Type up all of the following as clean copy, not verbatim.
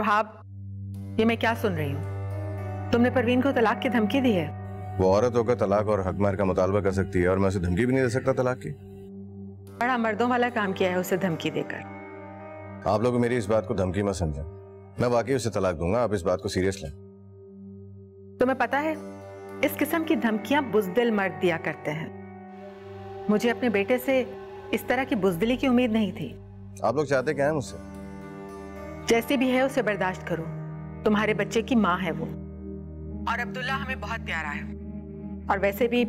रुहाब, ये मैं क्या सुन रही हूँ? तुमने परवीन को तलाक की धमकी दी है? वो औरत होकर तलाक और हक महर का मुतालबा कर सकती है और मैं उसे धमकी भी नहीं दे सकता तलाक की। बड़ा मर्दों वाला काम किया है उसे धमकी देकर। आप लोग मेरी इस बात को धमकी मत समझें, मैं वाकई उसे तलाक दूंगा, आप इस बात को सीरियस लें। तुम्हें पता है, इस किस्म की धमकियां बुज़दिल मर्द दिया करते हैं। मुझे अपने बेटे से इस तरह की बुज़दिली की उम्मीद नहीं थी। आप लोग चाहते क्या है मुझसे? जैसी भी है उसे बर्दाश्त करो, तुम्हारे बच्चे की माँ है वो, और अब्दुल्ला हमें बहुत प्यारा है। और वैसे भी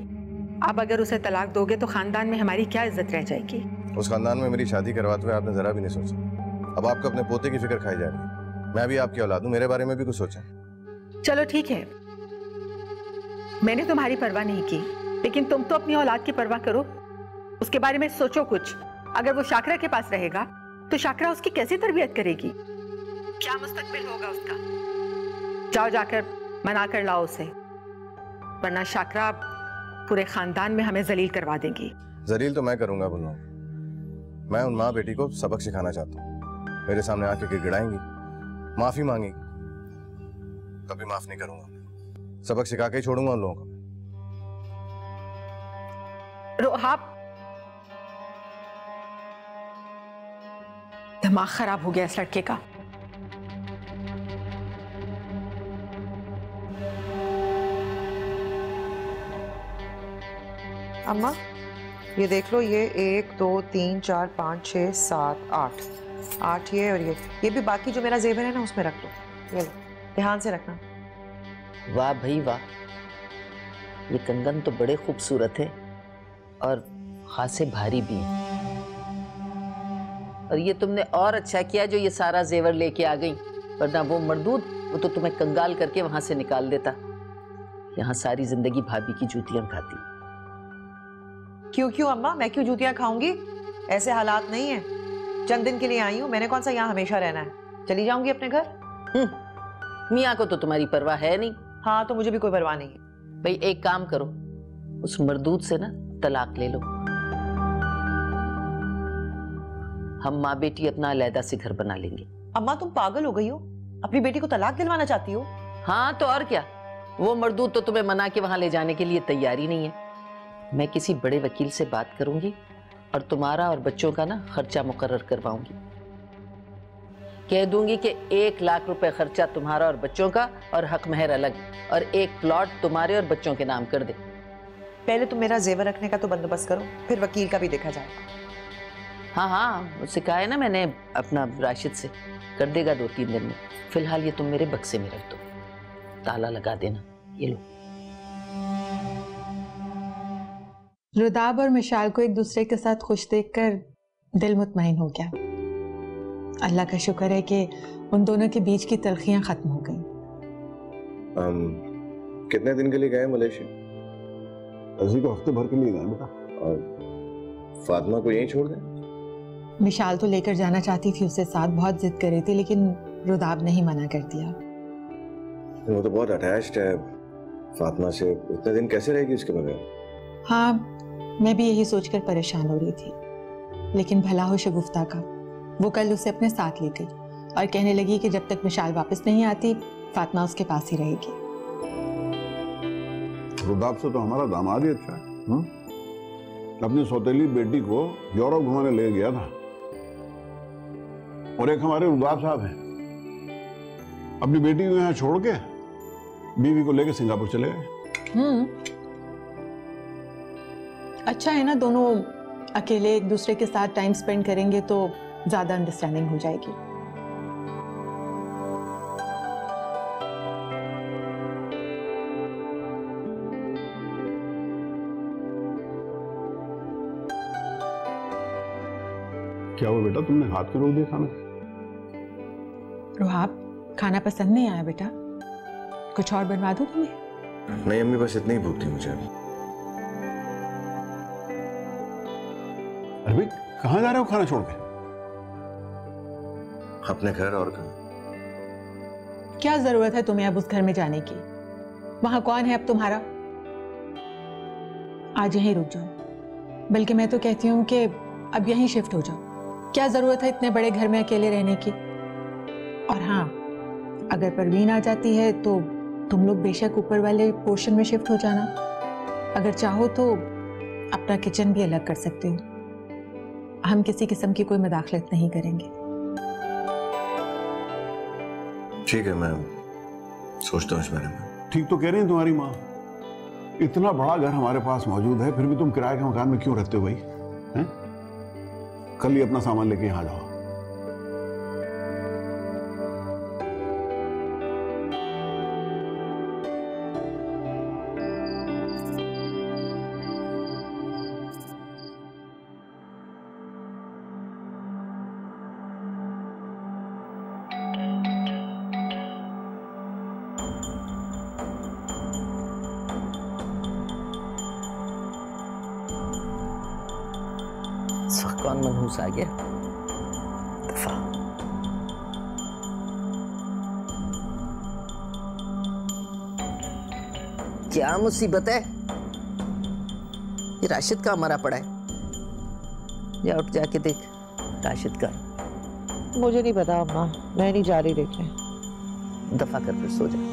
अब अगर उसे तलाक दोगे तो खानदान में हमारी क्या इज्जत रह जाएगी? उस खानदान में मेरी शादी करवाते हुए आपने जरा भी नहीं सोचा। अब आपको अपने पोते की फिक्र खाई जा रही है। मैं भी आपकी औलाद हूं, मेरे बारे में भी कुछ सोचें। चलो ठीक है, मैंने तुम्हारी परवाह नहीं की, लेकिन तुम तो अपनी औलाद की परवाह करो, उसके बारे में सोचो कुछ। अगर वो शाकरा के पास रहेगा तो शाकरा उसकी कैसी तरबियत करेगी? क्या मुस्तकबिल होगा उसका? जाओ जाकर मना कर लाओ उसे, वरना शाकरा पूरे खानदान में हमें जलील करवा देंगी। जलील तो मैं करूंगा बुल्लो। मैं उन माँ बेटी को सबक सिखाना चाहता हूँ। मेरे सामने आके गिड़गिड़ाएंगी, माफी मांगेगी, कभी माफ नहीं करूंगा। सबक सिखा के ही छोड़ूंगा उन लोगों को। रुहाब, दिमाग खराब हो गया इस लड़के का। अम्मा ये देख लो, ये 1 2 3 4 5 6 7 8 ये और ये भी बाकी जो मेरा जेवर है ना उसमें रख लो। ये लो, ध्यान से रखना। वाह भाई वाह, ये कंगन तो बड़े खूबसूरत है और खासे भारी भी है। और ये तुमने और अच्छा किया जो ये सारा जेवर लेके आ गई, वरना वो मर्दूद वो तो तुम्हें कंगाल करके वहां से निकाल देता। यहाँ सारी जिंदगी भाभी की जूतियां खाती। क्यों अम्मा, मैं क्यों जूतियां खाऊंगी? ऐसे हालात नहीं है, चंद दिन के लिए आई हूँ, मैंने कौन सा यहाँ हमेशा रहना है। चली जाऊंगी अपने घर। मियाँ को तो तुम्हारी परवाह है नहीं। हाँ तो मुझे भी कोई परवाह नहीं है। भाई एक काम करो, उस मर्दूद से ना तलाक ले लो। हम माँ बेटी अपना अलहदा से घर बना लेंगे। अम्मा तुम पागल हो गई हो, अपनी बेटी को तलाक दिलवाना चाहती हो? हाँ तो और क्या, वो मर्दूद तो तुम्हें मना के वहां ले जाने के लिए तैयार ही नहीं है। मैं किसी बड़े वकील से बात करूंगी और तुम्हारा और बच्चों का ना खर्चा मुकर्रर करवाऊंगी। कह दूंगी कि 1 लाख रुपए खर्चा तुम्हारा और बच्चों का और हक महर अलग, और एक प्लॉट तुम्हारे और बच्चों के नाम कर दे। पहले तुम मेरा जेवर रखने का तो बंदोबस्त करो, फिर वकील का भी देखा जाएगा। हाँ उससे कहा है ना मैंने अपना राशिद से, कर देगा 2-3 दिन में। फिलहाल ये तुम मेरे बक्से में रख दो, ताला लगा देना। ये लो। रुदाब और मिशाल को एक दूसरे के साथ खुश देखकर दिल मुतमईन हो गया। अल्लाह का शुक्र है कि उन दोनों के बीच की तलखियां खत्म हो गईं। कितने दिन के लिए गए मलेशिया? अजी को हफ्ते भर के लिए गए बेटा। और फातिमा को यहीं छोड़ दें? मिशाल तो लेकर जाना चाहती थी उससे साथ, बहुत जिद कर रही थी, लेकिन रुदाब ने ही मना कर दिया। वो तो बहुत अटैच्ड है फातिमा से, इतने दिन कैसे रहेगी उसके बगैर? हाँ मैं भी यही सोचकर परेशान हो रही थी, लेकिन भला हो शगुफ्ता का, वो कल उसे अपने साथ ले गई और कहने लगी कि जब तक मिशाल वापस नहीं आती फातिमा उसके पास ही रहेगी। रुदाब से तो हमारा दामाद ही अच्छा है। अपनी सौतेली बेटी को यूरोप घुमाने ले गया था, और एक हमारे रुदाब साहब हैं, अपनी बेटी को यहाँ छोड़ के बीवी को लेके सिंगापुर चले गए। अच्छा है ना, दोनों अकेले एक दूसरे के साथ टाइम स्पेंड करेंगे तो ज्यादा अंडरस्टैंडिंग हो जाएगी। क्या हुआ बेटा, तुमने हाथ क्यों रोक दिया खाना? रुहाब, खाना पसंद नहीं आया बेटा, कुछ और बनवा दूं तुम्हें? नहीं अम्मी, बस इतनी ही भूख थी मुझे अभी। अरे भाई कहाँ जा रहे हो खाना छोड़ के? अपने घर और घर। क्या जरूरत है तुम्हें अब उस घर में जाने की? वहां कौन है अब तुम्हारा? आज यहीं रुक जाओ, बल्कि मैं तो कहती हूँ कि अब यहीं शिफ्ट हो जाओ। क्या जरूरत है इतने बड़े घर में अकेले रहने की? और हाँ, अगर परवीन आ जाती है तो तुम लोग बेशक ऊपर वाले पोर्शन में शिफ्ट हो जाना। अगर चाहो तो अपना किचन भी अलग कर सकते हो। हम किसी किस्म की कोई मदाखलत नहीं करेंगे। ठीक है, मैं सोचता हूँ इस बारे में। ठीक तो कह रही है तुम्हारी माँ। इतना बड़ा घर हमारे पास मौजूद है, फिर भी तुम किराए के मकान में क्यों रहते हो भाई? हैं? कल ही अपना सामान लेके यहाँ जाओ। कौन मनहूस आ गया? दफा। क्या मुसीबत है? ये राशिद का हमारा पड़ा है। या उठ जाके देख राशिद का। मुझे नहीं पता अम्मा, मैं नहीं जा रही देखने। दफा कर फिर सो जा।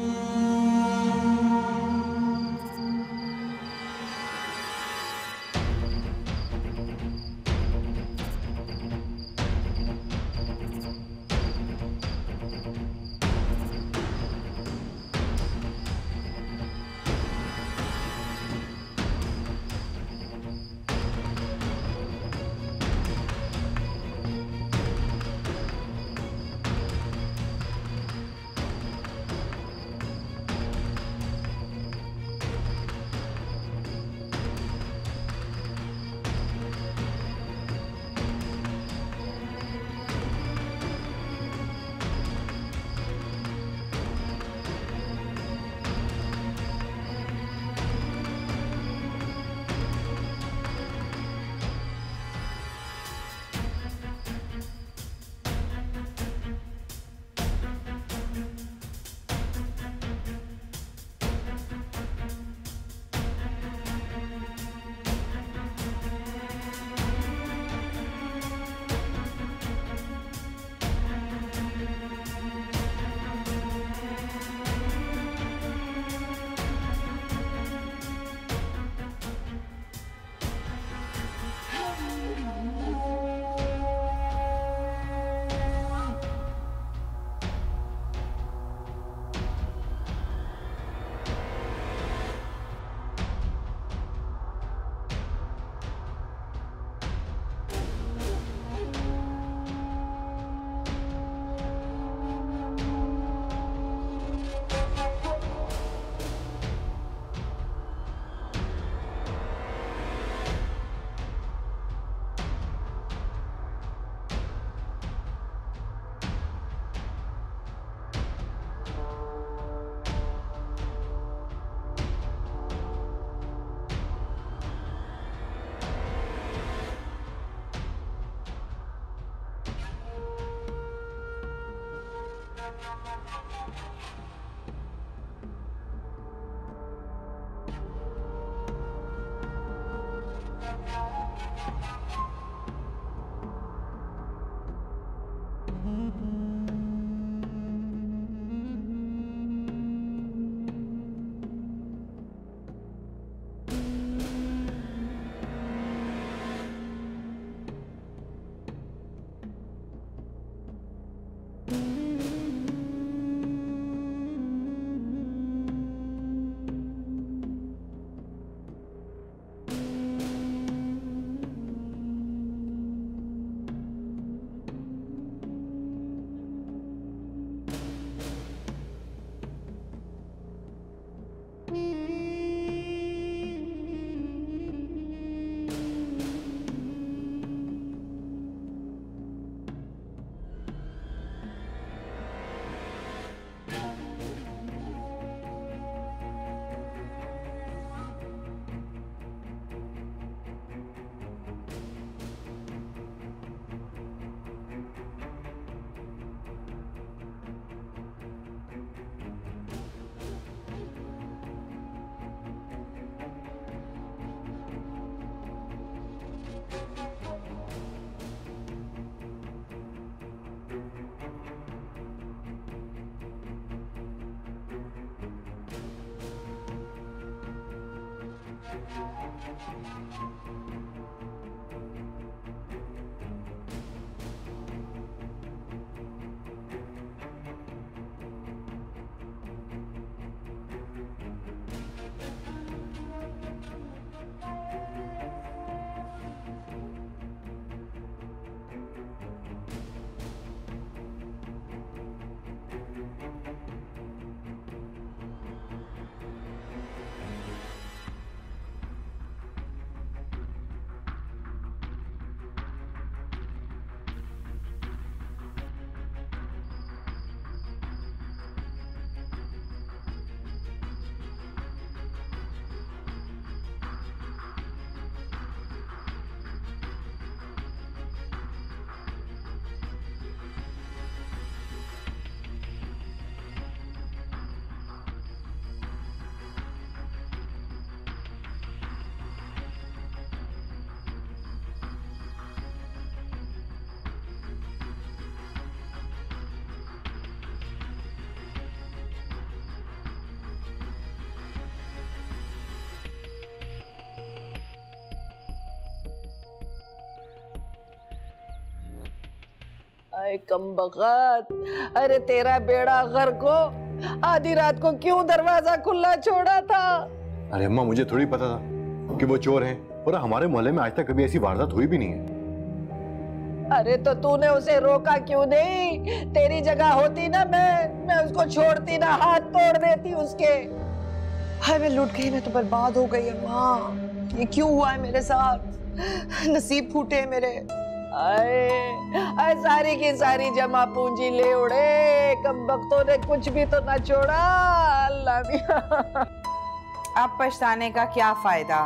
अरे कमबख्त, अरे तेरा बेड़ा गर्क हो, आधी रात को क्यों दरवाजा खुला छोड़ा था? अरे अम्मा मुझे थोड़ी पता था कि वो चोर है, और हमारे मोहल्ले में आज तक कभी ऐसी वारदात हुई भी नहीं है। अरे तो तूने उसे रोका क्यों नहीं? तेरी जगह होती ना मैं उसको छोड़ती ना, हाथ तोड़ देती उसके। हाय मैं लुट गई, मैं तो बर्बाद हो गई अम्मा। ये क्यों हुआ है मेरे साथ? नसीब फूटे हैं मेरे। आए सारी की सारी जमा पूंजी ले उड़े, कमबख्तों ने कुछ भी तो ना छोड़ा। अल्लाह मियां, अब पछताने का क्या फायदा?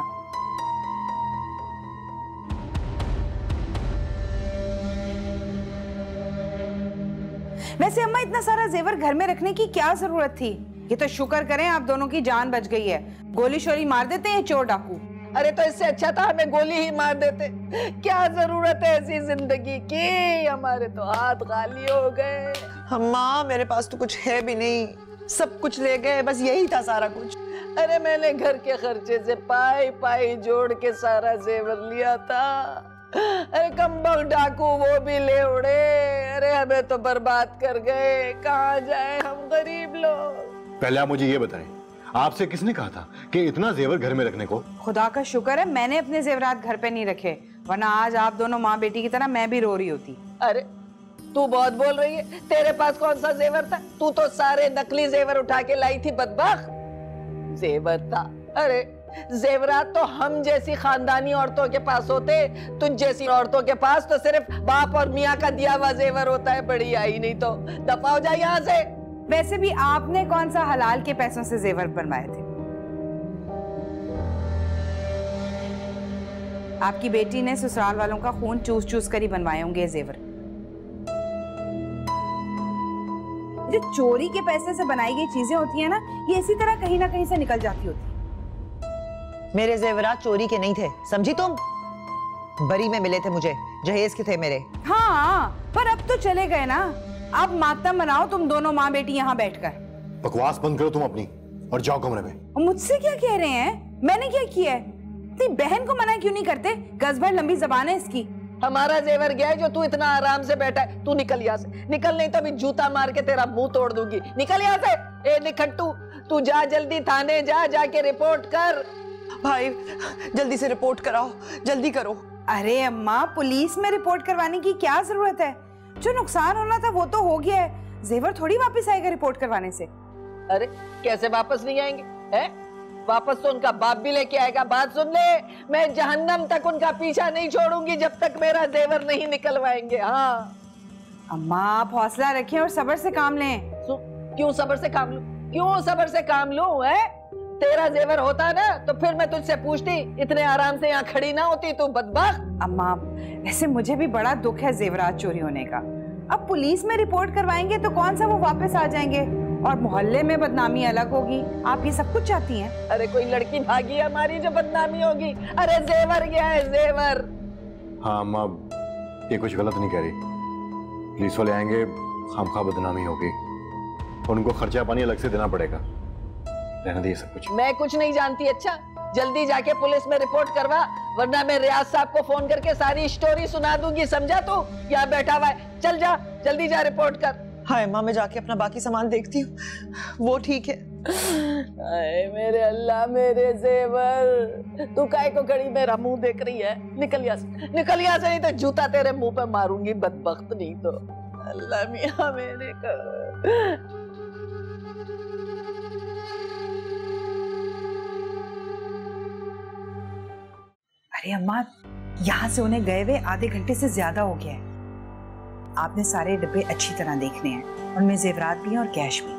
वैसे अम्मा इतना सारा जेवर घर में रखने की क्या जरूरत थी? ये तो शुक्र करें आप दोनों की जान बच गई है। गोली शोली मार देते हैं चोर डाकू। अरे तो इससे अच्छा था हमें गोली ही मार देते। क्या जरूरत है ऐसी जिंदगी की? हमारे तो हाथ खाली हो गए। अम्मा मेरे पास तो कुछ है भी नहीं, सब कुछ ले गए, बस यही था सारा कुछ। अरे मैंने घर के खर्चे से पाई पाई जोड़ के सारा जेवर लिया था। अरे कम्बल डाकू वो भी ले उड़े। अरे हमें तो बर्बाद कर गए, कहाँ जाए हम गरीब लोग। पहले आप मुझे ये बताएं, आपसे किसने कहा था कि इतना जेवर घर में रखने को? खुदा का शुक्र है मैंने अपने जेवरात घर पे नहीं रखे, वरना आज आप दोनों माँ बेटी की तरह मैं भी रो रही होती। अरे तू बहुत बोल रही है, तेरे पास कौन सा जेवर था? तू तो सारे नकली जेवर उठा के लाई थी बदबख्त। जेवर था? अरे जेवरात तो हम जैसी खानदानी औरतों के पास होते, तुझ जैसी औरतों के पास तो सिर्फ बाप और मियाँ का दिया हुआ जेवर होता है। बड़ी आई नहीं तो दफा हो जाए यहाँ से। वैसे भी आपने कौन सा हलाल के पैसों से जेवर बनवाए थे? आपकी बेटी ने ससुराल वालों का खून चूस चूस कर ही बनवाए होंगे जेवर। जो चोरी के पैसे से बनाई गई चीजें होती है ना, ये इसी तरह कहीं ना कहीं से निकल जाती होती है। मेरे जेवरात चोरी के नहीं थे, समझी तुम? बरी में मिले थे मुझे, जहेज के थे मेरे। हाँ, पर अब तो चले गए ना। अब मातम मनाओ तुम दोनों माँ बेटी यहाँ बैठकर। बकवास बंद करो तुम अपनी और जाओ कमरे में। मुझसे क्या कह रहे हैं? मैंने क्या किया है? अपनी बहन को मना क्यों नहीं करते? गज भर लंबी जबान है इसकी। हमारा जेवर गया है जो तू इतना आराम से बैठा है। तू निकल यहाँ से, निकल, नहीं तो अभी जूता मार के तेरा मुंह तोड़ दूंगी। निकल यहाँ से। ए निखट्टू, तू जा जल्दी थाने जा, जाके रिपोर्ट कर। भाई जल्दी से रिपोर्ट कराओ, जल्दी करो। अरे अम्मा, पुलिस में रिपोर्ट करवाने की क्या जरूरत है? जो नुकसान होना था वो तो हो गया है, जेवर थोड़ी वापस आएगा रिपोर्ट करवाने से। अरे कैसे वापस नहीं आएंगे? हैं? वापस तो उनका बाप भी लेके आएगा। बात सुन ले, मैं जहन्नम तक उनका पीछा नहीं छोड़ूंगी जब तक मेरा जेवर नहीं निकलवाएंगे। हाँ अम्मा, आप हौसला रखें और सब्र से काम लें। क्यों सब्र से काम लूं? क्यों सब्र से काम लूं? है तेरा जेवर होता ना तो फिर मैं तुझसे पूछती, इतने आराम से यहाँ खड़ी ना होती तू बदबख्त। अम्मा, ऐसे मुझे भी बड़ा दुख है जेवरात चोरी होने का। अब पुलिस में रिपोर्ट करवाएंगे तो कौन सा वो वापस आ जाएंगे और मोहल्ले में बदनामी अलग होगी। आप ये सब कुछ चाहती हैं? अरे कोई लड़की भागी है हमारी जो बदनामी होगी? अरे जेवर गया है, जेवर। हाँ अम्मा, ये कुछ गलत नहीं कह रही। पुलिस वाले आएंगे, खामखा बदनामी होगी, उनको खर्चा पानी अलग से देना पड़ेगा। रहने दे सब कुछ। मैं कुछ नहीं जानती। अच्छा जल्दी जाके पुलिस में रिपोर्ट करवा, वरना मैं रियाज साहब को फोन करके सारी स्टोरी सुना दूंगी, समझा तू? यहाँ बैठा हुआ है, चल जा, जल्दी जा रिपोर्ट कर। हाँ अम्मा, मैं जाके अपना बाकी सामान देखती हूँ, वो ठीक है। आए मेरे अल्लाह, मेरे जेवर, तू काहे को खड़ी मेरा मुंह देख रही है? निकल यहाँ से, निकल यहाँ से, नहीं तो जूता तेरे मुंह पे मारूंगी बदबख्त। नहीं तो अल्लाह मियां मेरे का। अरे अम्मा, यहाँ से उन्हें गए हुए आधे घंटे से ज्यादा हो गया है। आपने सारे डिब्बे अच्छी तरह देखने हैं, उनमें जेवरात भी हैं और कैश भी।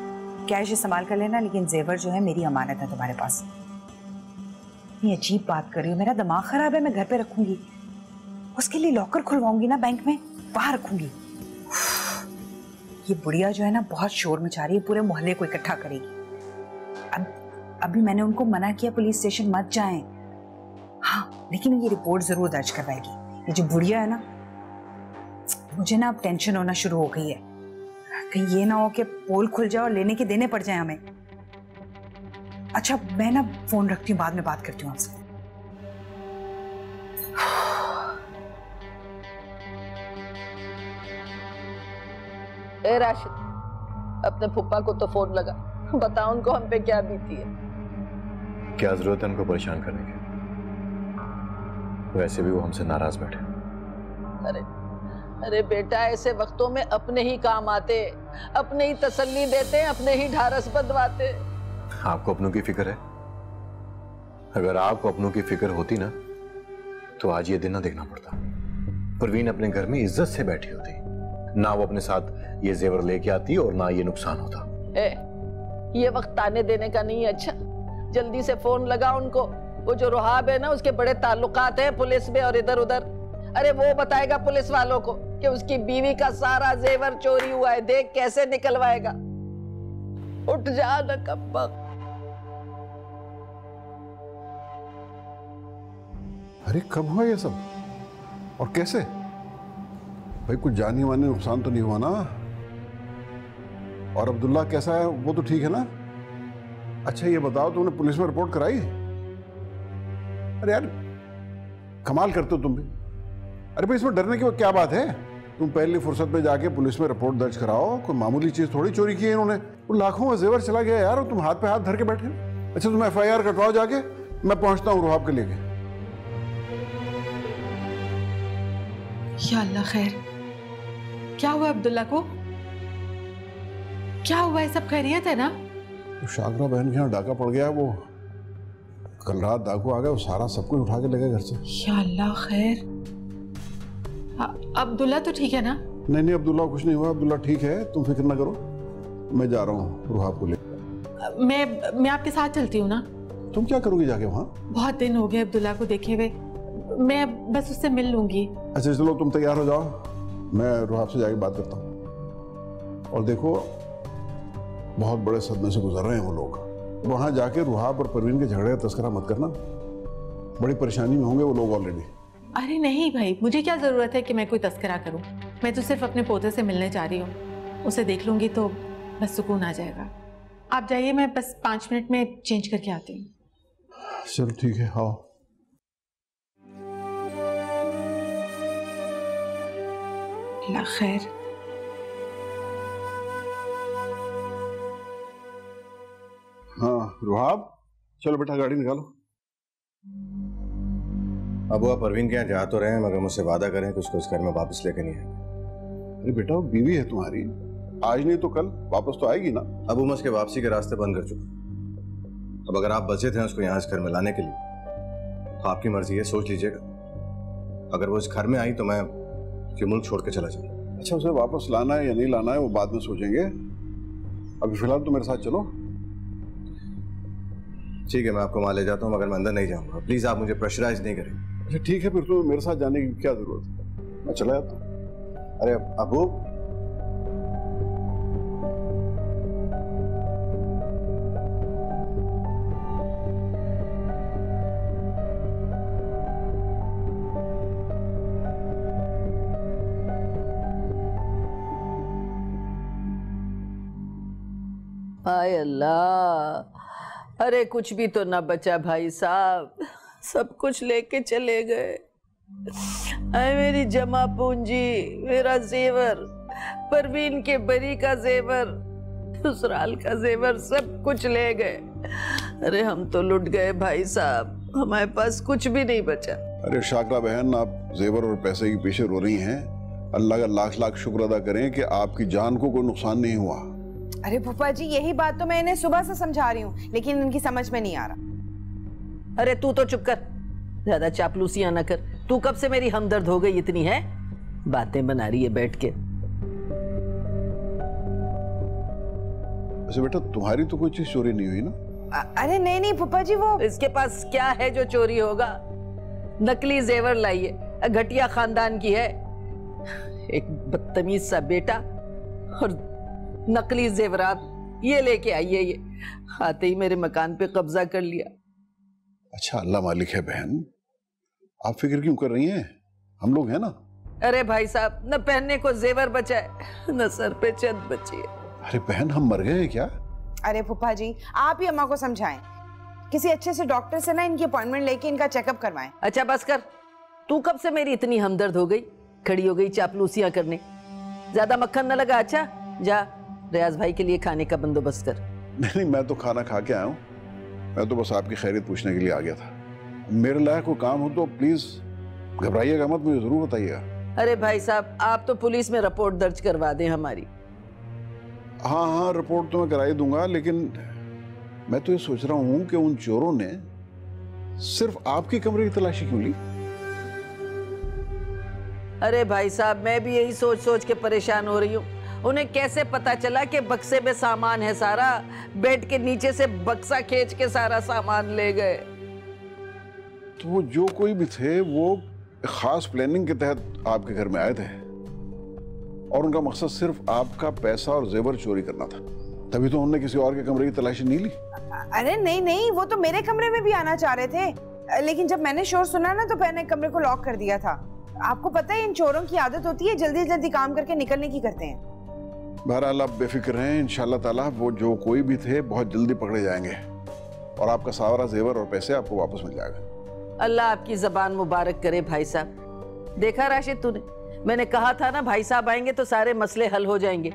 कैश इस्तेमाल कर लेना, लेकिन जेवर जो है मेरी अमानत है तुम्हारे पास। ये अजीब बात कर रही हो, मेरा दिमाग खराब है। मैं घर पे रखूंगी, उसके लिए लॉकर खुलवाऊंगी ना बैंक में, वहां रखूंगी। ये बुढ़िया जो है ना बहुत शोर मचा रही है, पूरे मोहल्ले को इकट्ठा करेगी। अभी मैंने उनको मना किया पुलिस स्टेशन मत जाएं। हाँ, लेकिन ये रिपोर्ट जरूर दर्ज करवाएगी। ये जो बुढ़िया है ना, मुझे ना अब टेंशन होना शुरू हो गई है, कहीं ये ना हो कि पोल खुल जाए और लेने के देने पड़ जाए हमें। अच्छा, मैं ना फोन रखती हूँ, बाद में बात करती हूँ आपसे। ए राशिद, अपने फुप्पा को तो फोन लगा, बता उनको हम पे क्या बीती है। क्या जरूरत है उनको परेशान करने की? वैसे भी वो हमसे नाराज बैठे। अरे बेटा, ऐसे वक्तों में अपने ही काम आते, अपने ही तसल्ली देते, अपने ही ढारस बंधवाते। आपको अपनों की फिक्र है? अगर आपको अपनों की फिक्र होती ना, तो आज ये दिन ना देखना पड़ता। परवीन अपने घर में इज्जत से बैठी होती, ना वो अपने साथ ये जेवर लेके आती और ना ये नुकसान होता। ये वक्त ताने देने का नहीं है। अच्छा, जल्दी से फोन लगा उनको। वो जो रुहाब है ना, उसके बड़े ताल्लुकात हैं पुलिस में और इधर उधर। अरे वो बताएगा पुलिस वालों को कि उसकी बीवी का सारा जेवर चोरी हुआ है, देख कैसे निकलवाएगा। उठ जा न कब्बक। अरे कब हुआ ये सब और कैसे? भाई कुछ जानी मानी नुकसान तो नहीं हुआ ना? और अब्दुल्ला कैसा है, वो तो ठीक है ना? अच्छा ये बताओ, तुमने पुलिस में रिपोर्ट कराई? अरे यार कमाल करते हो तुम भी। अरे भाई इसमें डरने की क्या बात है? तुम पहली फुर्सत में जाके पुलिस में रिपोर्ट दर्ज कराओ। कोई मामूली चीज थोड़ी चोरी की है इन्होंने। वो लाखों का जेवर चला गया यार, और तुम हाथ पे हाथ धर के बैठे हो। अच्छा तुम FIR कटवाओ जाके, मैं पहुंचता हूँ रुहाब के लेके। या अल्लाह खैर, क्या हुआ अब्दुल्ला को? क्या हुआ है? सब खैरियत है ना? तो शाकरा बहन के यहाँ डाका पड़ गया। वो कल रात डाकू आ गया, वो सारा सब कुछ उठा के ले गए घर से। या अल्लाह खैर। अब्दुल्ला तो ठीक है ना? नहीं अब्दुल्ला कुछ नहीं हुआ, अब्दुल्ला ठीक है, तुम फिक्र ना करो। मैं जा रहा हूँ रुहाब को लेकर। मैं आपके साथ चलती हूँ ना? तुम क्या करोगी जाके वहाँ? बहुत दिन हो गए अब्दुल्ला को देखे हुए, मैं बस उससे मिल लूंगी। अच्छा चलो तुम तैयार हो जाओ, मैं रुहाब से जाके बात करता हूँ। और देखो बहुत बड़े सदमे से गुजर रहे हैं वो लोग। वहां जाके रुहाब और परवीन के झगड़े का तस्करा मत करना, बड़ी परेशानी में होंगे वो लोग ऑलरेडी। अरे नहीं भाई, मुझे क्या जरूरत है कि मैं कोई तस्करा करूं? मैं तो सिर्फ अपने पोते से मिलने जा रही हूँ, उसे देख लूंगी तो बस सुकून आ जाएगा। आप जाइए, मैं बस 5 मिनट में चेंज करके आती हूँ। चलो ठीक है, आओ। खैर हाँ रुहाब, चलो बेटा गाड़ी निकालो। अब वो परवीन के यहाँ जा तो रहे हैं, मगर मुझसे वादा करें कि उसको इस घर में वापस लेकर नहीं आए। अरे बेटा वो बीवी है तुम्हारी, आज नहीं तो कल वापस तो आएगी ना। अब मैं उसके वापसी के रास्ते बंद कर चुका। अब अगर आप बचे थे उसको यहाँ इस घर में लाने के लिए, तो आपकी मर्जी है, सोच लीजिएगा। अगर वो इस घर में आई तो मैं ये मुल्क छोड़ के चला जाऊँ। अच्छा उसे वापस लाना है या नहीं लाना है वो बाद में सोचेंगे, अभी फिलहाल तो मेरे साथ चलो। ठीक है, मैं आपको वहां ले जाता हूँ, मगर मैं अंदर नहीं जाऊंगा। प्लीज आप मुझे प्रेशराइज नहीं करें। अच्छा ठीक है, फिर तो मेरे साथ जाने की क्या जरूरत है, मैं चला जाता हूँ। अरे अबू, हाय अल्लाह, अरे कुछ भी तो ना बचा भाई साहब, सब कुछ लेके चले गए। अरे मेरी जमा पूंजी, मेरा जेवर, परवीन के बरी का जेवर, ससुराल का जेवर, सब कुछ ले गए। अरे हम तो लुट गए भाई साहब, हमारे पास कुछ भी नहीं बचा। अरे शाकरा बहन, आप जेवर और पैसे की पीछे रो रही हैं। अल्लाह का लाख लाख शुक्र अदा करें कि आपकी जान को कोई नुकसान नहीं हुआ। अरे फूफा जी, यही बात तो मैं इन्हें सुबह से समझा रही हूँ, लेकिन इनकी समझ में नहीं आ रहा। अरे तू तो चुप कर, ज्यादा चापलूसियां ना कर। तू कब से मेरी हमदर्द हो गई इतनी है, बातें बना रही है बैठ के। वैसे बेटा तुम्हारी तो कोई चीज चोरी नहीं हुई ना? अरे नहीं नहीं फूफा जी, वो इसके पास क्या है जो चोरी होगा? नकली जेवर लाई है, घटिया खानदान की है, एक बदतमीज सा बेटा और नकली जेवरात ये लेके आई है। ये आते ही मेरे मकान पे कब्जा कर लिया। अच्छा अल्लाह मालिक है बहन, आप फिक्र क्यों कर रही हैं? हम लोग हैं ना। अरे भाई साहब, न पहनने को जेवर बचा है, न सर पे छत बची है। अरे बहन हम मर गए हैं क्या? अरे फूफा जी, आप ही अम्मा को समझाएं, किसी अच्छे से डॉक्टर से ना इनकी अपॉइंटमेंट लेके इनका चेकअप करवाएं। अच्छा बस कर, तू कब से मेरी इतनी हमदर्द हो गई, खड़ी हो गई चापलूसियां करने? ज्यादा मक्खन न लगा। अच्छा जा रियाज भाई के लिए खाने का बंदोबस्त कर। नहीं, मैं तो खाना खा के आया हूँ। मैं तो बस आपकी खैरियत पूछने के लिए आ गया था। मेरे लायक कोई काम हो तो प्लीज घबराइएगा मत, मुझे जरूर बताइएगा। अरे भाई साहब, आप तो पुलिस में रिपोर्ट दर्ज करवा दें हमारी। हाँ हाँ, रिपोर्ट तो मैं करा ही दूंगा, लेकिन मैं तो ये सोच रहा हूँ कि उन चोरों ने सिर्फ आपके कमरे की तलाशी क्यों ली? अरे भाई साहब, मैं भी यही सोच सोच के परेशान हो रही हूँ। उन्हें कैसे पता चला कि बक्से में सामान है सारा? बेड के नीचे से बक्सा खींच के सारा सामान ले गए। तो वो जो कोई भी थे वो खास प्लानिंग के तहत आपके घर में आए थे और उनका मकसद सिर्फ आपका पैसा और जेवर चोरी करना था, तभी तो उन्होंने किसी और के कमरे की तलाशी नहीं ली। अरे नहीं नहीं, वो तो मेरे कमरे में भी आना चाह रहे थे, लेकिन जब मैंने शोर सुना ना तो मैंने कमरे को लॉक कर दिया था। आपको पता है इन चोरों की आदत होती है जल्दी जल्दी काम करके निकलने की करते हैं। बहरहाल आप बेफिक्र रहें, इंशाल्लाह ताला वो जो कोई भी थे बहुत जल्दी पकड़े जाएंगे और आपका सारा जेवर और पैसे आपको वापस मिल जाएगा। अल्लाह आपकी जबान मुबारक करे भाई साहब। देखा राशिद तूने, मैंने कहा था ना भाई साहब आएंगे तो सारे मसले हल हो जाएंगे।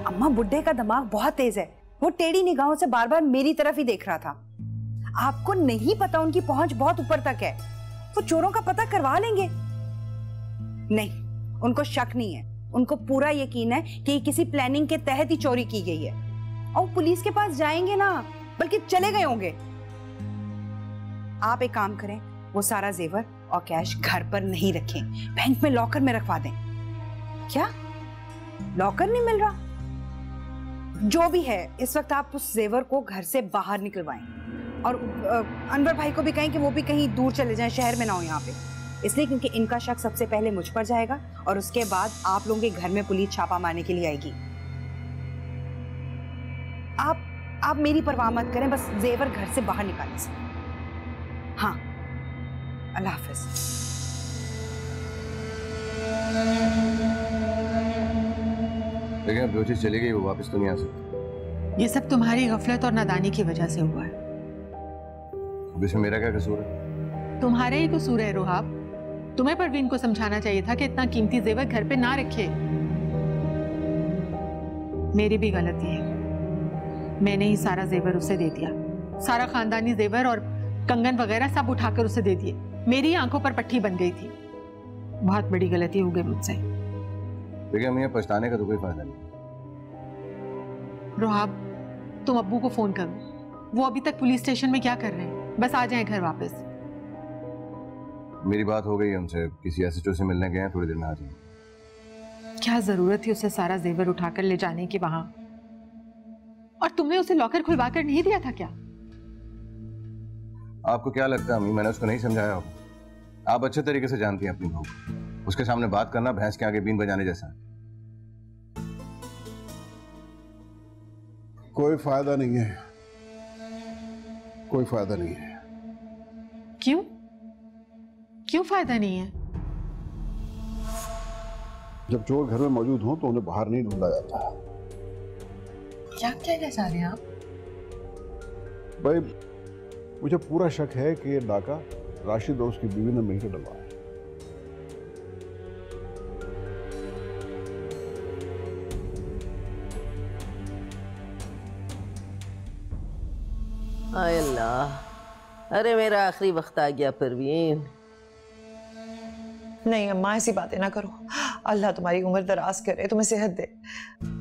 अम्मा, बुड्ढे का दिमाग बहुत तेज है, वो टेढ़ी निगाहों से बार बार मेरी तरफ ही देख रहा था। आपको नहीं पता उनकी पहुंच बहुत ऊपर तक है, वो चोरों का पता करवा लेंगे। नहीं, उनको शक नहीं है, उनको पूरा यकीन है कि किसी प्लानिंग के तहत ही चोरी की गई है और पुलिस के पास जाएंगे ना, बल्कि चले गए होंगे। आप एक काम करें, वो सारा जेवर और कैश घर पर नहीं रखें, बैंक में लॉकर में रखवा दें। क्या लॉकर नहीं मिल रहा? जो भी है, इस वक्त आप उस जेवर को घर से बाहर निकलवाएं और अनवर भाई को भी कहें कि वो भी कहीं दूर चले जाएं, शहर में ना हो यहाँ पे। इसलिए क्योंकि इनका शक सबसे पहले मुझ पर जाएगा और उसके बाद आप लोगों के घर में पुलिस छापा मारने के लिए आएगी। आप मेरी परवाह मत करें, बस जेवर घर से बाहर निकालें से। हाँ, अल्लाह हाफिज। लेकिन अब जो चीज चली गई वो वापस तो नहीं आ सकती। ये सब तुम्हारी गफलत और नादानी की वजह से हुआ है। अब इसमें मेरा क्या कसूर है? तुम्हारा ही कसूर है रोहाब। तुम्हें परवीन को समझाना चाहिए था कि इतना कीमती जेवर घर पे ना रखे। मेरी भी गलती है, मैंने ही सारा जेवर उसे दे दिया, सारा खानदानी जेवर और कंगन वगैरह सब उठाकर उसे दे दिए। मेरी आंखों पर पट्टी बन गई थी। बहुत बड़ी गलती हो गई मुझसे। देखिए हमें यहाँ पछताने का तो कोई फायदा नहीं। रोहाब, तुम अब्बू को फोन करो, वो अभी तक पुलिस स्टेशन में क्या कर रहे हैं? बस आ जाएं घर वापस। मेरी बात हो गई हमसे, किसी एसएचओ से मिलने गए हैं, थोड़ी देर में आ जाएंगे। क्या जरूरत थी उसे सारा जेवर उठाकर ले जाने की वहां? और तुमने उसे लॉकर खुलवा कर नहीं दिया था क्या? आपको क्या लगता है अम्मी, मैंने उसको नहीं समझाया होगा? आप अच्छे तरीके से जानती हैं अपनी बहू को। उसके सामने बात करना भैंस के आगे बीन बजाने जैसा है। कोई फायदा नहीं है, कोई फायदा नहीं है। क्यों? क्यों फायदा नहीं है? जब चोर घर में मौजूद हो तो उन्हें बाहर नहीं ढूंढा जाता। क्या कहना चाह रहे हैं आप? भाई मुझे पूरा शक है कि ये डाका राशिद और उसकी बीवी ने मिलकर डलवाया। आय अल्लाह, अरे मेरा आखिरी वक्त आ गया परवीन। नहीं अम्मा ऐसी बातें ना करो, अल्लाह तुम्हारी उम्र दराज करे, तुम्हें सेहत दे,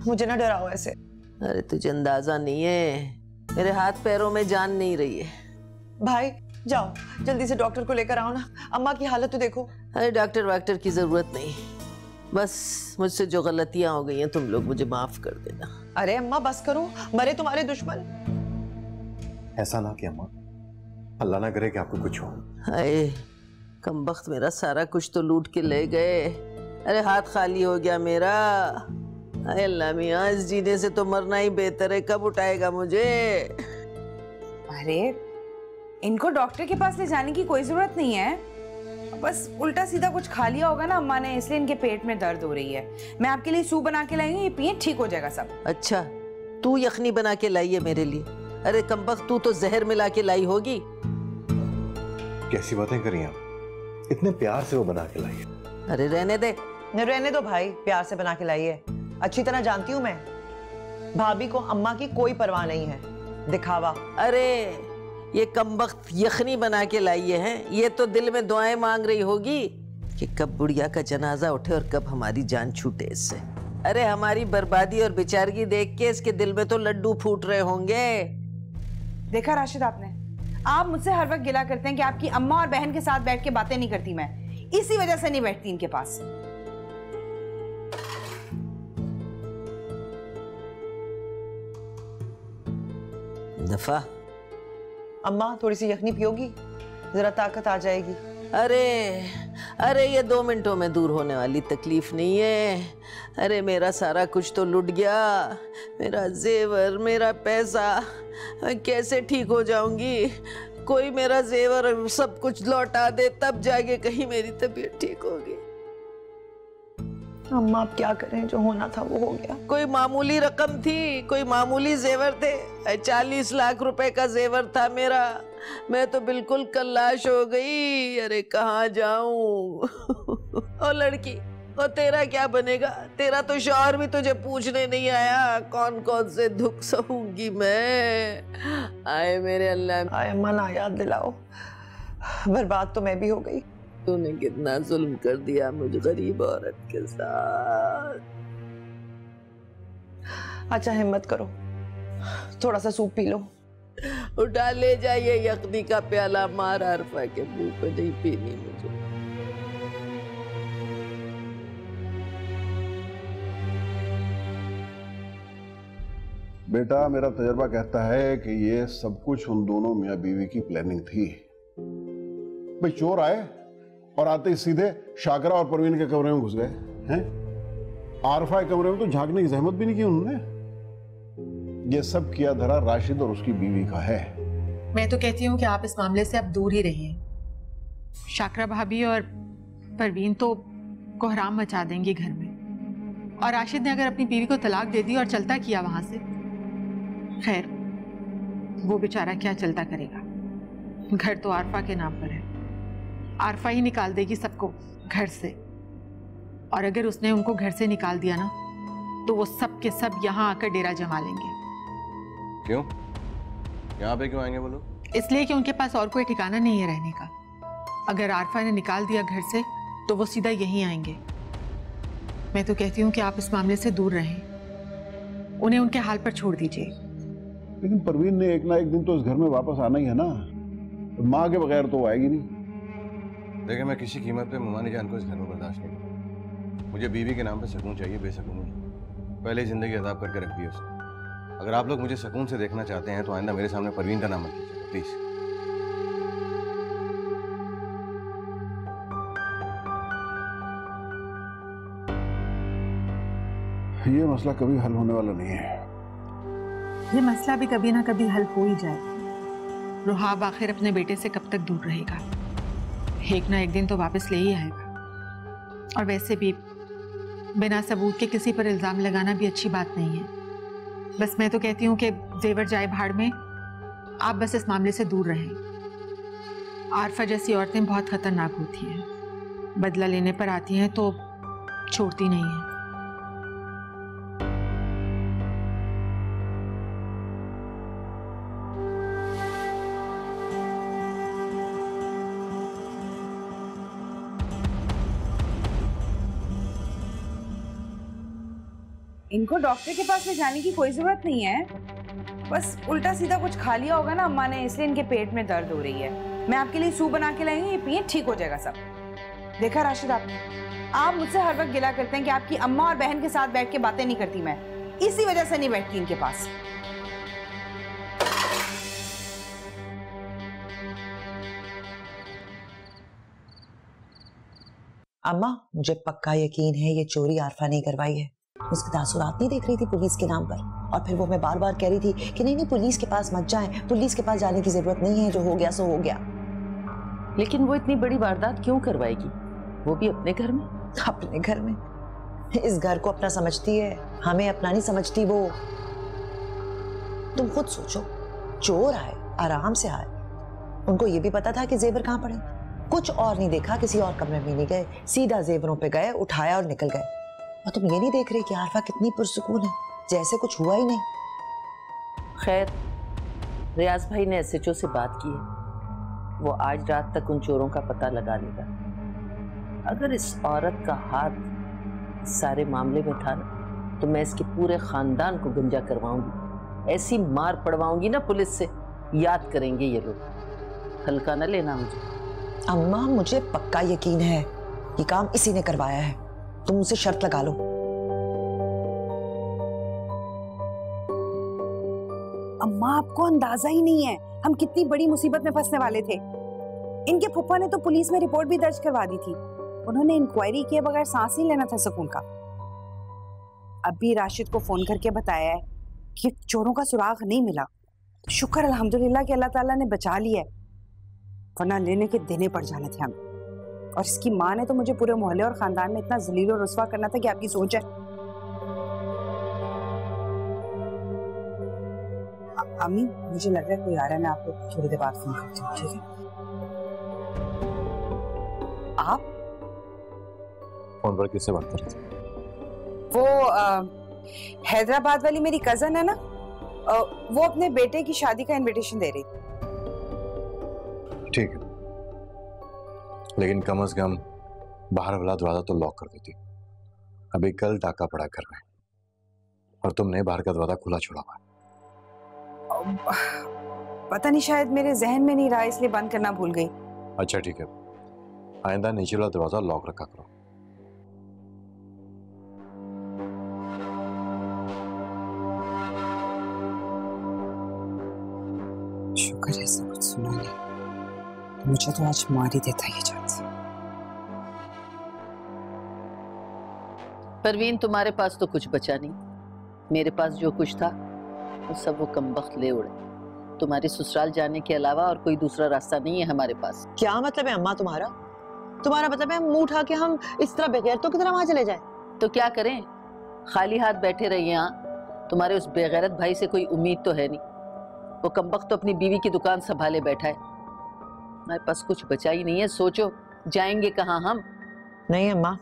मुझे ना डराओ ऐसे। अरे तुझे अंदाजा नहीं है, मेरे हाथ पैरों में जान नहीं रही है। भाई जाओ जल्दी से डॉक्टर को लेकर आओ ना, अम्मा की हालत तो देखो। अरे डॉक्टर वाक्टर की जरूरत नहीं, बस मुझसे जो गलतियां हो गई हैं तुम लोग मुझे माफ कर देना। अरे अम्मा बस करो, मरे तुम्हारे दुश्मन। ऐसा ना कि अम्मा, अल्लाह ना करे कि आपको कुछ हो। हाय कमबख्त, मेरा सारा कुछ तो लूट के ले गए। अरे हाथ खाली हो गया मेरा। हाय अल्लाह मियां, इस जीने से तो मरना ही बेहतर है, कब उठाएगा मुझे? अरे इनको डॉक्टर के पास ले जाने की कोई जरूरत नहीं है, बस उल्टा सीधा कुछ खा लिया होगा ना अम्मा ने, इसलिए इनके पेट में दर्द हो रही है। मैं आपके लिए सूप बना के लाई हूँ, ये पिए, ठीक हो जाएगा सब। अच्छा तू यखनी बना के लाई है मेरे लिए? अरे कमबख्त, तू तो जहर मिला के लाई होगी। कैसी बातें करी आप? इतने प्यार से वो बना के लाई है। अरे रहने दे। रहने दो भाई, प्यार से बना के लाई है, अच्छी तरह जानती हूँ मैं। भाभी को अम्मा की कोई परवाह नहीं है, दिखावा। अरे ये कमबख्त यखनी बना के लाई है, ये तो दिल में दुआएं मांग रही होगी कि कब बुढ़िया का जनाजा उठे और कब हमारी जान छूटे इससे। अरे हमारी बर्बादी और बेचारगी देख के इसके दिल में तो लड्डू फूट रहे होंगे। देखा राशिद आपने, आप मुझसे हर वक्त गिला करते हैं कि आपकी अम्मा और बहन के साथ बैठ के बातें नहीं करती मैं, इसी वजह से नहीं बैठती इनके पास। दफा। अम्मा थोड़ी सी यखनी पियोगी, जरा ताकत आ जाएगी। अरे अरे ये 2 मिनटों में दूर होने वाली तकलीफ नहीं है। अरे मेरा सारा कुछ तो लुट गया, मेरा जेवर, मेरा पैसा, मैं कैसे ठीक हो जाऊंगी? कोई मेरा जेवर सब कुछ लौटा दे तब जाके कहीं मेरी तबीयत ठीक होगी। अम्मा अब क्या करें, जो होना था वो हो गया। कोई मामूली रकम थी, कोई मामूली जेवर थे, 40 लाख रुपए का जेवर था मेरा, मैं तो बिल्कुल कल्लाश हो गई। अरे कहाँ जाऊं? ओ लड़की, और तेरा क्या बनेगा? तेरा तो शौहर भी तुझे पूछने नहीं आया कौन कौन से दुख सहूंगी मैं। आए मेरे अल्लाह। आए अम्मा ना याद दिलाओ, बर्बाद तो मैं भी हो गई। तूने कितना जुल्म कर दिया मुझ गरीब औरत के साथ। अच्छा हिम्मत करो, थोड़ा सा सूप पी लो। उठा ले जाइए यखनी का प्याला, मार अरफा के मुंह पे, नहीं पीनी मुझे। बेटा मेरा तजर्बा कहता है कि ये सब कुछ उन दोनों मियाँ बीवी की प्लानिंग थी। भाई चोर आए और आते ही सीधे शाकरा और परवीन के कमरे में घुस गए हैं। आरफा के कमरे में तो झांकने की जहमत भी नहीं की उन्होंने। ये सब किया धरा राशिद और उसकी बीवी का है। मैं तो कहती हूँ कि आप इस मामले से अब दूर ही रहिए। शाकरा भाभी और परवीन तो कोहराम मचा देंगी घर में, और राशिद ने अगर अपनी बीवी को तलाक दे दी और चलता किया वहां से, खैर वो बेचारा क्या चलता करेगा। घर तो आरफा के नाम पर है, आरफा ही निकाल देगी सबको घर से। और अगर उसने उनको घर से निकाल दिया ना, तो वो सब के सब यहाँ आकर डेरा जमा लेंगे। क्यों? यहाँ पे क्यों आएंगे वो लोग? इसलिए कि उनके पास और कोई ठिकाना नहीं है रहने का। अगर आरफा ने निकाल दिया घर से तो वो सीधा यहीं आएंगे। मैं तो कहती हूँ कि आप इस मामले से दूर रहें, उन्हें उनके हाल पर छोड़ दीजिए। लेकिन परवीन ने एक ना एक दिन तो इस घर में वापस आना ही है ना, माँ के बगैर तो वो आएगी नहीं। देखिए मैं किसी कीमत पे ममानी जान को इस घर में बर्दाश्त नहीं करूँगा। मुझे बीवी के नाम पे सुकून चाहिए, बेसकून नहीं। पहले जिंदगी अदाब करके रख दी उसने। अगर आप लोग मुझे सुकून से देखना चाहते हैं तो आइंदा मेरे सामने परवीन का नाम मत लीजिए प्लीज। ये मसला कभी हल होने वाला नहीं है। ये मसला भी कभी ना कभी हल हो ही जाएगा। रुहाब आखिर अपने बेटे से कब तक दूर रहेगा? एक ना एक दिन तो वापस ले ही आएगा। और वैसे भी बिना सबूत के किसी पर इल्जाम लगाना भी अच्छी बात नहीं है। बस मैं तो कहती हूँ कि जेवर जाए भाड़ में, आप बस इस मामले से दूर रहें। आरफा जैसी औरतें बहुत खतरनाक होती हैं, बदला लेने पर आती हैं तो छोड़ती नहीं हैं। इनको डॉक्टर के पास ले जाने की कोई जरूरत नहीं है, बस उल्टा सीधा कुछ खा लिया होगा ना अम्मा ने, इसलिए इनके पेट में दर्द हो रही है। मैं आपके लिए सूप बना के लाई हूँ, ये पिए, ठीक हो जाएगा सब। देखा राशिद आपने, आप मुझसे हर वक्त गिला करते हैं कि आपकी अम्मा और बहन के साथ बैठ के बातें नहीं करती, मैं इसी वजह से नहीं बैठती इनके पास। अम्मा, मुझे पक्का यकीन है ये चोरी आरफा ने करवाई है। उसके तासुरात नहीं देख रही थी पुलिस के नाम पर, और फिर वो मैं बार बार कह रही थी कि नहीं पुलिस के पास मत जाएं, पुलिस के पास जाने की जरूरत नहीं है, जो हो गया सो हो गया। लेकिन वो इतनी बड़ी वारदात क्यों करवाएगी, वो भी अपने घर में? अपने घर में? इस घर को अपना समझती है, हमें अपना नहीं समझती वो। तुम खुद सोचो, चोर आए, आराम से आए, उनको ये भी पता था कि जेवर कहाँ पड़े, कुछ और नहीं देखा, किसी और कमरे में नहीं गए, सीधा जेवरों पे गए, उठाया और निकल गए। और तुम ये नहीं देख रहे कि आरफा कितनी पुरसुकून है, जैसे कुछ हुआ ही नहीं। खैर, रियाज भाई ने एसएचओ से बात की है, वो आज रात तक उन चोरों का पता लगा लेगा। अगर इस औरत का हाथ सारे मामले में था ना, तो मैं इसके पूरे खानदान को गंजा करवाऊंगी, ऐसी मार पड़वाऊंगी ना पुलिस से, याद करेंगे ये लोग। हल्का न लेना मुझे। अम्मा, मुझे पक्का यकीन है ये काम इसी ने करवाया है, तुम उसे शर्त लगा लो। अम्मा, आपको अंदाजा ही नहीं है हम कितनी बड़ी मुसीबत में फंसने वाले थे। इनके फूफा ने तो पुलिस में रिपोर्ट भी दर्ज करवा दी थी, उन्होंने इंक्वायरी किए बगैर सांस नहीं लेना था सुकून का। अभी राशिद को फोन करके बताया है कि चोरों का सुराग नहीं मिला। शुक्र अल्हम्दुलिल्लाह कि अल्लाह ताला ने बचा लिया, वरना लेने के देने पड़ जाने थे हमें। और इसकी माँ ने तो मुझे पूरे मोहल्ले और खानदान में इतना जलील और रुस्वा करना था कि आपकी सोच है। अम्मी, मुझे लग रहा है कोई आ रहा है, मैं आपको थोड़ी देर बाद फोन करती हूँ, ठीक है? आप फोन पर किससे बात कर रहे थे? वो हैदराबाद वाली मेरी कजन है ना, वो अपने बेटे की शादी का इनविटेशन दे रही थी। ठीक है, लेकिन कम से कम बाहर वाला दरवाजा तो लॉक कर देती। अभी कल डाका पड़ा घर में और तुमने बाहर का दरवाजा खुला छोड़ा हुआ। पता नहीं, शायद मेरे जहन में नहीं रहा, इसलिए बंद करना भूल गई। अच्छा ठीक है, आइंदा नीचे वाला दरवाजा लॉक रखा करो। शुक्र है सब कुछ सुना नहीं, मुझे तो आज मार ही देता ये जान से। परवीन, तुम्हारे पास तो कुछ बचा नहीं, मेरे पास जो कुछ था वो सब वो कमबख्त ले उड़े। तुम्हारे ससुराल जाने के अलावा और कोई दूसरा रास्ता नहीं है हमारे पास। क्या मतलब है अम्मा तुम्हारा? तुम्हारा मतलब है हम मुंह उठा के हम इस तरह बेगैरतों की तरह वहां चले जाएं? तो क्या करें, खाली हाथ बैठे रहिए यहाँ? तुम्हारे उस बेगैरत भाई से कोई उम्मीद तो है नहीं, वो कमबख्त तो अपनी बीवी की दुकान संभाले बैठा है। हमारे पास कुछ बचा ही नहीं है, सोचो जाएंगे कहाँ हम? नहीं अम्मा,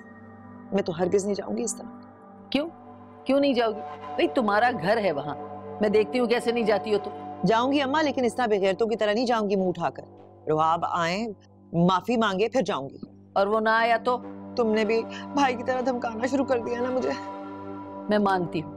मैं तो हरगिज नहीं जाऊंगी इस तरह। क्यों नहीं जाओगी? भाई तुम्हारा घर है वहाँ, मैं देखती हूँ कैसे नहीं जाती हो तुम। जाऊंगी अम्मा, लेकिन इस तरह बेगैरतों की तरह नहीं जाऊंगी मुंह उठाकर। रुहाब आए, माफी मांगे, फिर जाऊंगी। और वो ना आया तो? तुमने भी भाई की तरह धमकाना शुरू कर दिया ना मुझे। मैं मानती हूँ,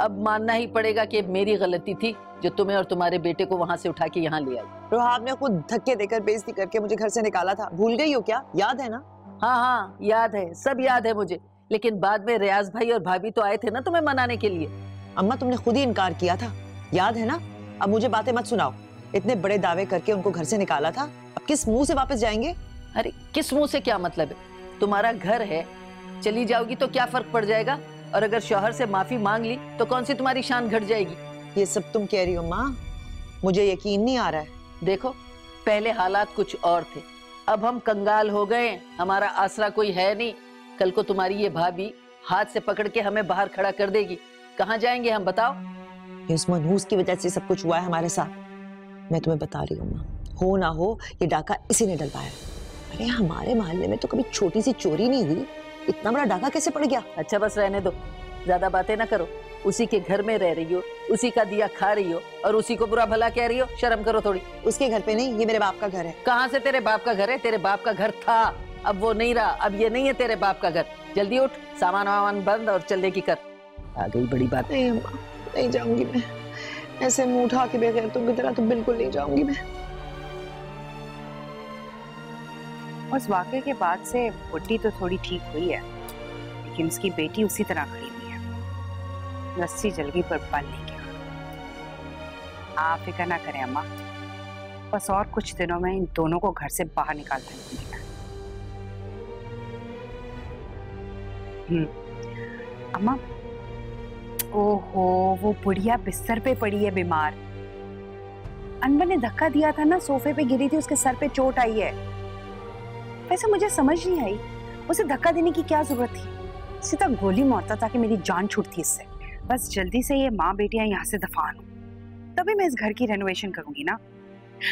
अब मानना ही पड़ेगा कि मेरी गलती थी जो तुम्हें और तुम्हारे बेटे को वहां से उठा के यहाँ ले आई। रुहाब ने खुद धक्के देकर बेइज्जती करके मुझे घर से निकाला था, भूल गई हो क्या? याद है ना? हाँ, याद है, सब याद है मुझे, लेकिन बाद में रियाज भाई और भाभी तो आए थे ना तुम्हें मनाने के लिए। अम्मा, तुमने खुद ही इनकार किया था, याद है ना? अब मुझे बातें मत सुनाओ, इतने बड़े दावे करके उनको घर से निकाला था, अब किस मुंह से वापस जाएंगे? अरे किस मुंह से क्या मतलब है? तुम्हारा घर है, चली जाओगी तो क्या फर्क पड़ जाएगा? और अगर शौहर से माफी मांग ली तो कौन सी तुम्हारी शान घट जाएगी? ये सब तुम कह रही हो माँ, मुझे यकीन नहीं आ रहा है। देखो, पहले हालात कुछ और थे, अब हम कंगाल हो गए, हमारा आसरा कोई है नहीं। कल को तुम्हारी ये भाभी हाथ से पकड़ के हमें बाहर खड़ा कर देगी। कहाँ जाएंगे हम, बताओ? इस मनहूस की वजह से सब कुछ हुआ है हमारे साथ। मैं तुम्हें बता रही हूँ माँ, हो ना हो ये डाका इसी ने डलवाया। अरे हमारे मोहल्ले में तो कभी छोटी सी चोरी नहीं हुई, इतना बड़ा डाका कैसे पड़ गया? अच्छा बस रहने दो, ज्यादा बातें ना करो। उसी के घर में रह रही हो, उसी का दिया खा रही हो और उसी को बुरा भला कह रही हो। शर्म करो थोड़ी। उसके घर पे नहीं, ये मेरे बाप का घर है। कहाँ से तेरे बाप का घर है? तेरे बाप का घर था, अब वो नहीं रहा। अब ये नहीं है तेरे बाप का घर। जल्दी उठ, सामान वामान बंद और चलने की कर। आ गई बड़ी बात। नहीं अम्मा, नहीं जाऊंगी मैं। ऐसे मुंह उठा के बगैर तुम की तरह तो बिल्कुल नहीं जाऊंगी मैं। उस वाकये के बाद से बुड्ढी तो थोड़ी ठीक हुई है, लेकिन उसकी बेटी उसी तरह खड़ी हुई है। लस्सी जल गई पर बल नहीं गया। आप फिक्र ना करें अम्मा, बस और कुछ दिनों में इन दोनों को घर से बाहर निकाल दूंगी मैं। अम्मा, ओहो, वो बुढ़िया बिस्तर पे पड़ी है बीमार। अनवर ने धक्का दिया था ना, सोफे पे गिरी थी, उसके सर पे चोट आई है। वैसे मुझे समझ नहीं आई उसे धक्का देने की क्या जरूरत थी। सीधा गोली मारता ताकि मेरी जान छूटती इससे। बस जल्दी से ये माँ बेटियां यहाँ से दफान हो, तभी मैं इस घर की रेनोवेशन करूंगी ना।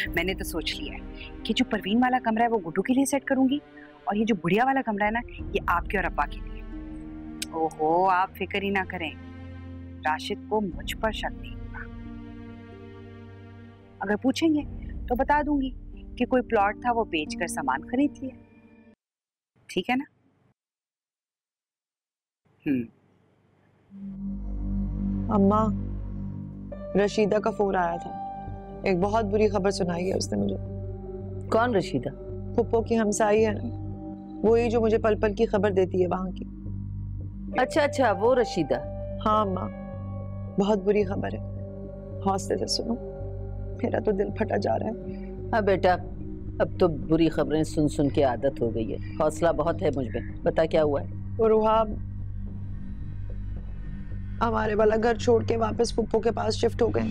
मैंने तो सोच लिया है कि जो परवीन वाला कमरा है वो गुड्डू के लिए सेट करूंगी, और ये जो बुढ़िया वाला कमरा है ना, ये आपके और अब्बा के लिए। ओहो, आप फिक्र ही ना करें, राशिद को मुझ पर शक नहीं होगा। अगर पूछेंगे तो बता दूंगी कि कोई प्लॉट था, वो बेचकर सामान खरीद लिया। ठीक है ना? अम्मा, रशीदा का फोन आया था। एक बहुत बुरी खबर सुनाई है उसने मुझे। कौन रशीदा? फुप्पो की हमसाई है ना, वही जो मुझे पल पल की खबर देती है वहां की। अच्छा अच्छा, वो रशीदा। हाँ अम्मा, बहुत बुरी खबर है, हौसले से सुनो, मेरा तो दिल फटा जा रहा है। हाँ बेटा, अब तो बुरी खबरें सुन सुन के आदत हो गई है। हौसला बहुत है मुझ में। बता क्या हुआ है? और रुहाब हमारे वाला घर छोड़ के वापस फुप्पो के पास शिफ्ट हो गए।